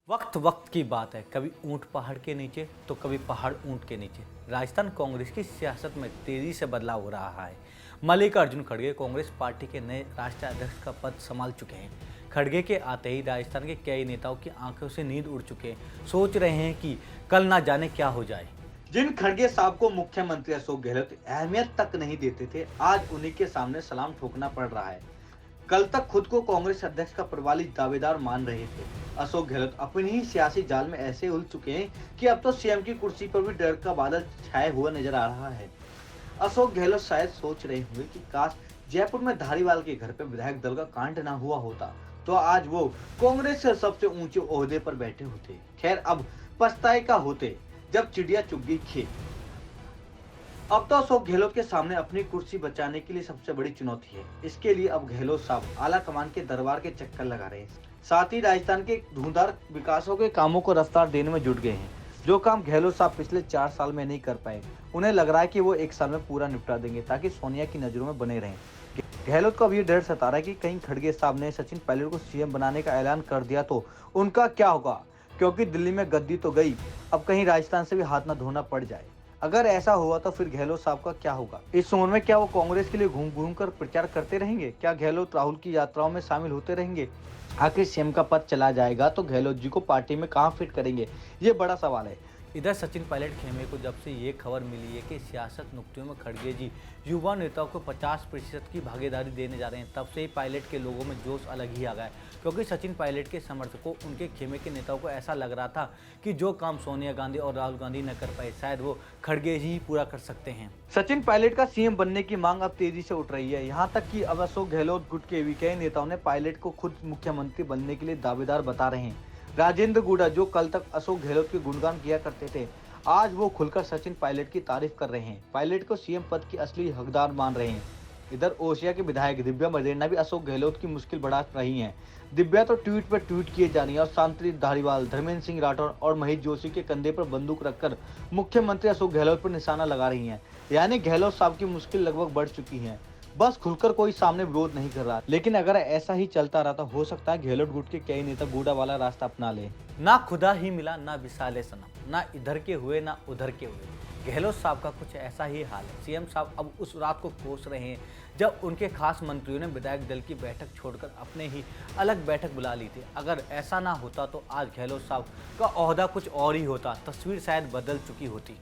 वक्त वक्त की बात है, कभी ऊंट पहाड़ के नीचे तो कभी पहाड़ ऊंट के नीचे। राजस्थान कांग्रेस की सियासत में तेजी से बदलाव हो रहा है। मल्लिकार्जुन खड़गे कांग्रेस पार्टी के नए राष्ट्रीय अध्यक्ष का पद संभाल चुके हैं। खड़गे के आते ही राजस्थान के कई नेताओं की आंखों से नींद उड़ चुके हैं, सोच रहे हैं कि कल ना जाने क्या हो जाए। जिन खड़गे साहब को मुख्यमंत्री अशोक गहलोत अहमियत तक नहीं देते थे, आज उन्हीं के सामने सलाम ठोकना पड़ रहा है। कल तक खुद को कांग्रेस अध्यक्ष का प्रबली दावेदार मान रहे थे। अशोक गहलोत अपनी ही सियासी जाल में ऐसे उलझ चुके हैं कि अब तो सीएम की कुर्सी पर भी डर का बादल छाए हुआ नजर आ रहा है। अशोक गहलोत शायद सोच रहे होंगे कि काश जयपुर में धारीवाल के घर पे विधायक दल का कांड ना हुआ होता, तो आज वो कांग्रेस के सबसे ऊंचे ओहदे पर बैठे होते। खैर, अब पछताए का होते जब चिड़िया चुग गई खेत। अब तो अशोक गहलोत के सामने अपनी कुर्सी बचाने के लिए सबसे बड़ी चुनौती है। इसके लिए अब गहलोत साहब आला कमान के दरबार के चक्कर लगा रहे हैं। साथ ही राजस्थान के धुंधार विकासों के कामों को रफ्तार देने में जुट गए हैं। जो काम गहलोत साहब पिछले 4 साल में नहीं कर पाए, उन्हें लग रहा है कि वो 1 साल में पूरा निपटा देंगे, ताकि सोनिया की नजरों में बने रहें। गहलोत को अब ये डर सता रहा है कि कहीं खड़गे साहब ने सचिन पायलट को सीएम बनाने का ऐलान कर दिया तो उनका क्या होगा, क्योंकि दिल्ली में गद्दी तो गई, अब कहीं राजस्थान से भी हाथ न धोना पड़ जाए। अगर ऐसा हुआ तो फिर गहलोत साहब का क्या होगा? इस उम्र में क्या वो कांग्रेस के लिए घूम घूम कर प्रचार करते रहेंगे? क्या गहलोत राहुल की यात्राओं में शामिल होते रहेंगे? आखिर सीएम का पद चला जाएगा तो गहलोत जी को पार्टी में कहां फिट करेंगे, ये बड़ा सवाल है। इधर सचिन पायलट खेमे को जब से ये खबर मिली है कि सियासत नुक्तियों में खड़गे जी युवा नेताओं को 50% की भागीदारी देने जा रहे हैं, तब से ही पायलट के लोगों में जोश अलग ही आ गया है। क्योंकि सचिन पायलट के समर्थकों, उनके खेमे के नेताओं को ऐसा लग रहा था कि जो काम सोनिया गांधी और राहुल गांधी न कर पाए, शायद वो खड़गे ही पूरा कर सकते हैं। सचिन पायलट का सीएम बनने की मांग अब तेजी से उठ रही है। यहाँ तक कि अब अशोक गहलोत गुट के भी कई नेताओं ने पायलट को खुद मुख्यमंत्री बनने के लिए दावेदार बता रहे हैं। राजेंद्र गुड़ा, जो कल तक अशोक गहलोत के गुणगान किया करते थे, आज वो खुलकर सचिन पायलट की तारीफ कर रहे हैं। पायलट को सीएम पद की असली हकदार मान रहे हैं। इधर ओसिया के विधायक दिव्या मदेरणा भी अशोक गहलोत की मुश्किल बढ़ा रही हैं। दिव्या तो ट्वीट पर ट्वीट किए जा रही है और शांति धारीवाल, धर्मेंद्र सिंह राठौर और महेश जोशी के कंधे पर बंदूक रखकर मुख्यमंत्री अशोक गहलोत पर निशाना लगा रही हैं। यानी गहलोत साहब की मुश्किल लगभग बढ़ चुकी है। बस खुलकर कोई सामने विरोध नहीं कर रहा। लेकिन अगर ऐसा ही चलता रहा तो हो सकता है गहलोत गुट के कई नेता गूढ़ा वाला रास्ता अपना ले। ना खुदा ही मिला ना विशाले सनम, ना इधर के हुए ना उधर के हुए। गहलोत साहब का कुछ ऐसा ही हाल है। सीएम साहब अब उस रात को कोस रहे हैं जब उनके खास मंत्रियों ने विधायक दल की बैठक छोड़कर अपने ही अलग बैठक बुला ली थी। अगर ऐसा ना होता तो आज गहलोत साहब का ओहदा कुछ और ही होता, तस्वीर शायद बदल चुकी होती।